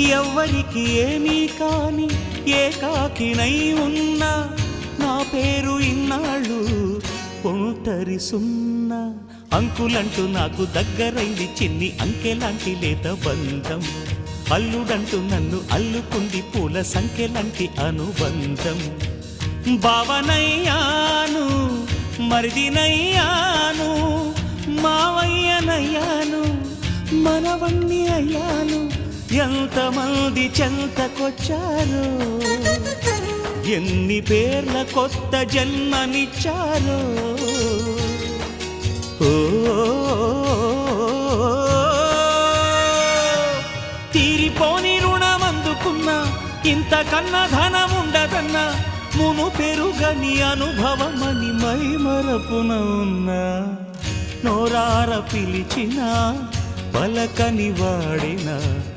ఎవ్వరికి ఏమీ కాని ఏకాకినై ఉన్నా నా పేరు ఇన్నాళ్ళు ఒంటరి సున్నా. అంకులంటూ నాకు దగ్గరైంది చిన్ని అంకెలాంటి లేత బంధం. అల్లుడంటూ నన్ను అల్లుకుంది పూల సంఖ్యలాంటి అనుబంధం. భావనయ్యాను మరిదినయ్యాను మావయ్యనయ్యాను మనవణ్ణి అయ్యాను. ఎంతమంది చెంతకొచ్చారో ఎన్ని పేర్ల కొత్త జన్మనిచ్చారో. తీరిపోని రుణమందుకున్నా ఇంతకన్నా ధనముండదన్నా మును పెరుగని అనుభవమని మై మరపున ఉన్నా. నోరార పిలిచినా పలకని వాడినా